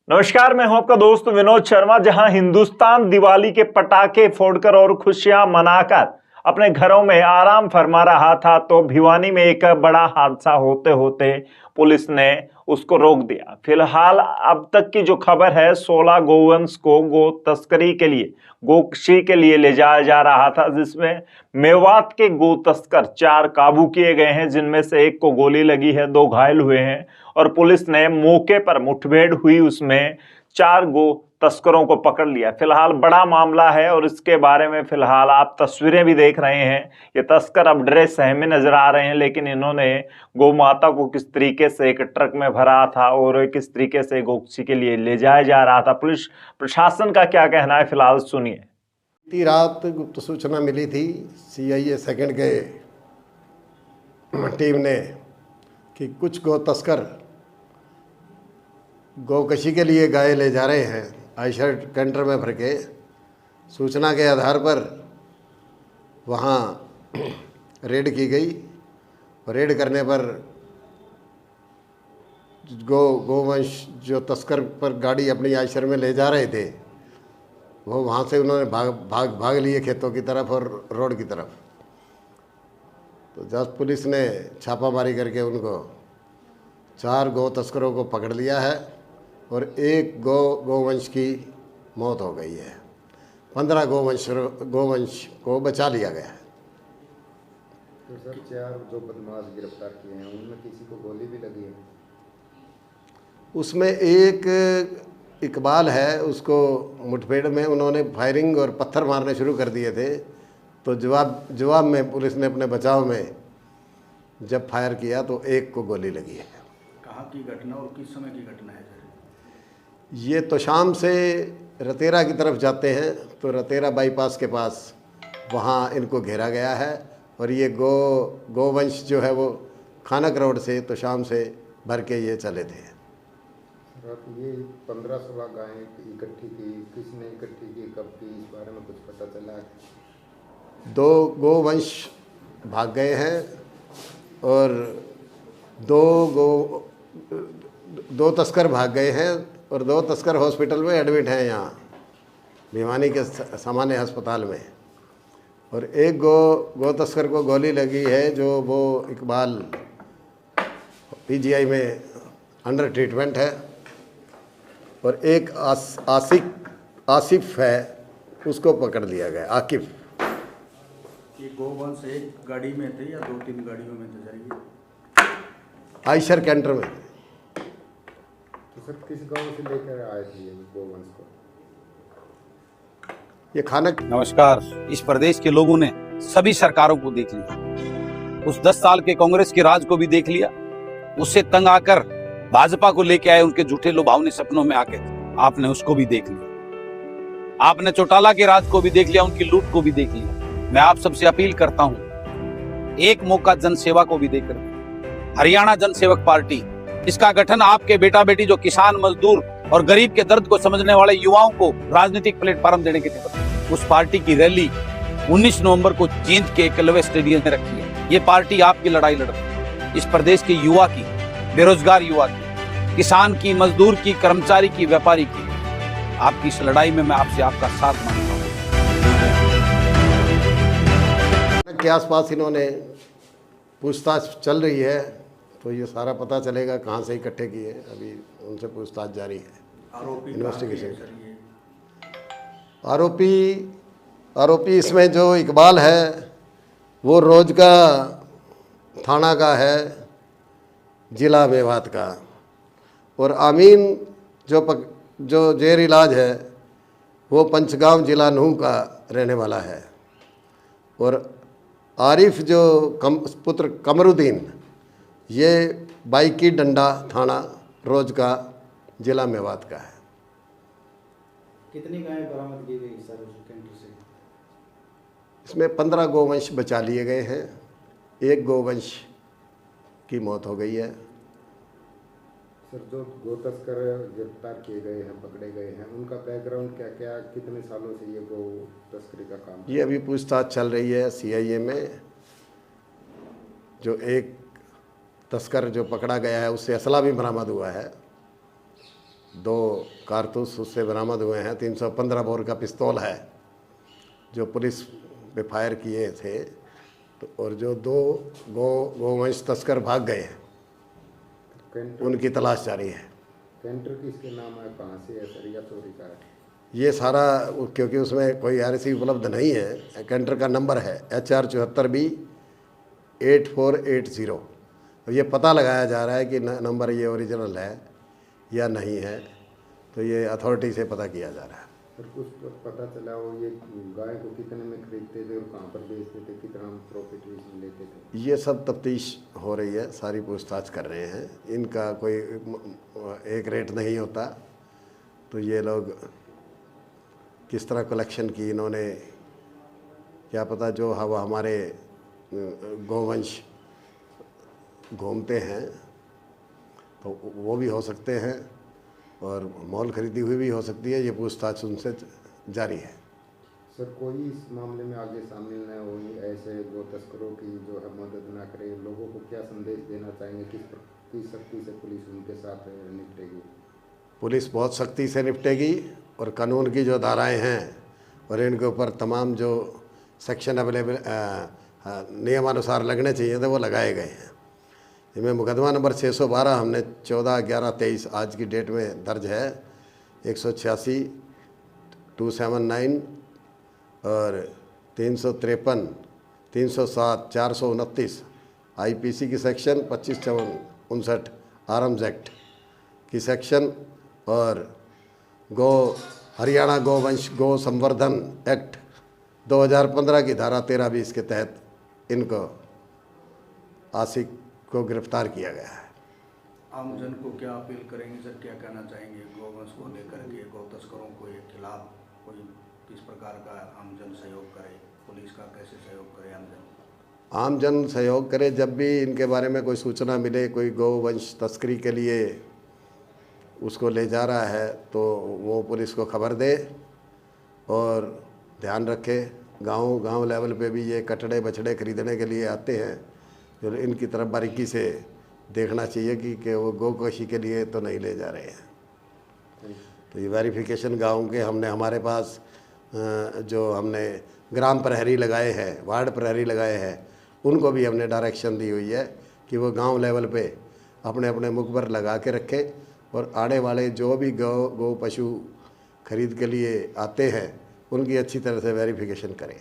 नमस्कार, मैं हूं आपका दोस्त विनोद शर्मा। जहां हिंदुस्तान दिवाली के पटाखे फोड़कर और खुशियां मनाकर अपने घरों में आराम फरमा रहा था, तो भिवानी में एक बड़ा हादसा होते होते पुलिस ने उसको रोक दिया। फिलहाल अब तक की जो खबर है, 16 गोवंश को गो तस्करी के लिए, गोकशी के लिए ले जाया जा रहा था, जिसमें मेवात के गो तस्कर 4 काबू किए गए हैं, जिनमें से एक को गोली लगी है, 2 घायल हुए हैं। और पुलिस ने मौके पर मुठभेड़ हुई, उसमें 4 गो तस्करों को पकड़ लिया। फिलहाल बड़ा मामला है और इसके बारे में फिलहाल आप तस्वीरें भी देख रहे हैं। ये तस्कर अब डरे सहमे नजर आ रहे हैं, लेकिन इन्होंने गौ माता को किस तरीके से एक ट्रक में भरा था और किस तरीके से गोकशी के लिए ले जाया जा रहा था, पुलिस प्रशासन का क्या कहना है, फिलहाल सुनिए। बीती रात गुप्त सूचना मिली थी सीआईए सेकंड के टीम ने कि कुछ गौ तस्कर गौकशी के लिए गाय ले जा रहे हैं आयशर कैंटर में भर के। सूचना के आधार पर वहाँ रेड की गई और रेड करने पर गोवंश जो तस्कर पर गाड़ी अपनी आयशर में ले जा रहे थे, वो वहाँ से उन्होंने भाग लिए खेतों की तरफ और रोड की तरफ। तो जब पुलिस ने छापामारी करके उनको 4 गौ तस्करों को पकड़ लिया है और एक गोवंश की मौत हो गई है। 15 गोवंश को बचा लिया गया है। तो सर 4 जो बदमाश गिरफ्तार किए हैं उनमें किसी को गोली भी लगी है? उसमें एक इकबाल है, उसको मुठभेड़ में उन्होंने फायरिंग और पत्थर मारने शुरू कर दिए थे, तो जवाब में पुलिस ने अपने बचाव में जब फायर किया तो एक को गोली लगी है। कहाँ की घटना और किस समय की घटना है सर? ये तो शाम से रतेरा की तरफ जाते हैं, तो रतेरा बाईपास के पास वहाँ इनको घेरा गया है और ये गोवंश जो है वो खानक रोड से तो शाम से भर के ये चले थे। ये 15-16 गायें इकट्ठी की, किसने इकट्ठी की, कब की, इस बारे में कुछ पता चला है? 2 गोवंश भाग गए हैं और 2 तस्कर भाग गए हैं और 2 तस्कर हॉस्पिटल में एडमिट हैं यहाँ भिवानी के सामान्य अस्पताल में। और एक गो तस्कर को गोली लगी है, जो वो इकबाल पीजीआई में अंडर ट्रीटमेंट है। और एक आसिफ है, उसको पकड़ लिया गया, आकिफ। ये गोवंश एक गाड़ी में थे या 2-3 गाड़ियों में थे सर? आयशर कैंटर में। तो सर किस गांव से लेकर आए थे ये गोवंश को? ये खानक। नमस्कार। इस प्रदेश के लोगों ने सभी सरकारों को देख लिया, उस 10 साल के कांग्रेस के राज को भी देख लिया, उससे तंग आकर भाजपा को लेके आए उनके झूठे लुभावने सपनों में आके आपने उसको भी देख लिया। आपने चौटाला के राज को भी देख लिया, उनकी लूट को भी देख लिया। मैं आप सबसे अपील करता हूं, एक मौका जनसेवा को भी देकर हरियाणा जनसेवक पार्टी, इसका गठन आपके बेटा बेटी जो किसान, मजदूर और गरीब के दर्द को समझने वाले युवाओं को राजनीतिक प्लेटफॉर्म देने के लिए, उस पार्टी की रैली 19 नवंबर को जींद के एकलव्य स्टेडियम में रखी है। ये पार्टी आपकी लड़ाई लड़ रही है, इस प्रदेश के युवा की, बेरोजगार युवा की, किसान की, मजदूर की, कर्मचारी की, व्यापारी की। आपकी इस लड़ाई में मैं आपसे आपका साथ मांगता हूँ। के आसपास इन्होंने पूछताछ चल रही है, तो ये सारा पता चलेगा कहाँ से इकट्ठे किए। अभी उनसे पूछताछ जारी है, इन्वेस्टिगेशन। आरोपी इसमें जो इकबाल है वो रोज का थाना का है, जिला मेवात का। और आमीन जो जेर इलाज है वो पंचगांव जिला नूह का रहने वाला है। और आरिफ जो पुत्र कमरुद्दीन, ये बाइकी डंडा थाना रोज का जिला मेवात का है। कितनी गायें बरामद की गई सर उस कैंटर से? इसमें 15 गोवंश बचा लिए गए हैं, एक गोवंश की मौत हो गई है। सर जो गो तस्कर गिरफ्तार किए गए हैं, पकड़े गए हैं, उनका बैकग्राउंड क्या क्या, कितने सालों से ये गो तस्करी का काम? ये अभी पूछताछ चल रही है सीआईए में। जो एक तस्कर जो पकड़ा गया है उससे असला भी बरामद हुआ है। 2 कारतूस उससे बरामद हुए हैं, 315 बोर का पिस्तौल है जो पुलिस पे फायर किए थे। तो और जो 2 गोवंश तस्कर भाग गए हैं कैंटर उनकी तलाश जारी है। कैंटर किसके नाम है, कहाँ से है सर, या चोरी का है? ये सारा क्योंकि उसमें कोई आरसी उपलब्ध नहीं है, कैंटर का नंबर है HR 74B 8480। और ये पता लगाया जा रहा है कि नंबर ये ओरिजिनल है या नहीं है, तो ये अथॉरिटी से पता किया जा रहा है। सर कुछ पता चला वो ये गाय को कितने में खरीदते थे और कहाँ पर बेचते थे, कितना प्रॉफिट इसमें लेते थे? ये सब तफ्तीश हो रही है, सारी पूछताछ कर रहे हैं। इनका कोई एक रेट नहीं होता, तो ये लोग किस तरह कलेक्शन की इन्होंने, क्या पता जो हमारे गोवंश घूमते हैं तो वो भी हो सकते हैं और मॉल खरीदी हुई भी हो सकती है। ये पूछताछ उनसे जारी है। सर कोई इस मामले में आगे शामिल न हो, ऐसे गो तस्करों की जो है मदद ना करे, लोगों को क्या संदेश देना चाहेंगे, किस सख्ती से पुलिस उनके साथ निपटेगी? पुलिस बहुत सख्ती से निपटेगी और कानून की जो धाराएं हैं और इनके ऊपर तमाम जो सेक्शन अवेलेबल नियमानुसार लगने चाहिए थे वो लगाए गए हैं। इनमें मुकदमा नंबर 612 हमने 14/11/23 आज की डेट में दर्ज है, 186, 279 और 353, 307, 429 IPC की सेक्शन 2559 आर्म्स एक्ट की सेक्शन और हरियाणा गोवंश गो संवर्धन एक्ट 2015 की धारा 13-20 के तहत इनको आशिक को गिरफ्तार किया गया है। आमजन को क्या अपील करेंगे सर, क्या कहना चाहेंगे गोवंश को लेकर के, गौ तस्करों के खिलाफ कोई किस प्रकार का आमजन सहयोग करे, पुलिस का कैसे सहयोग करे? आमजन सहयोग करे, जब भी इनके बारे में कोई सूचना मिले, कोई गोवंश तस्करी के लिए उसको ले जा रहा है तो वो पुलिस को खबर दे और ध्यान रखे। गांव लेवल पे भी ये कटड़े बछड़े खरीदने के लिए आते हैं, तो इनकी तरफ बारीकी से देखना चाहिए कि वो गोकशी के लिए तो नहीं ले जा रहे हैं। तो ये वेरिफिकेशन गांव के हमारे पास जो हमने ग्राम प्रहरी लगाए हैं, वार्ड प्रहरी लगाए हैं, उनको भी हमने डायरेक्शन दी हुई है कि वो गांव लेवल पे अपने अपने मुखबर लगा के रखें और आने वाले जो भी गौ पशु खरीद के लिए आते हैं उनकी अच्छी तरह से वेरिफिकेशन करें।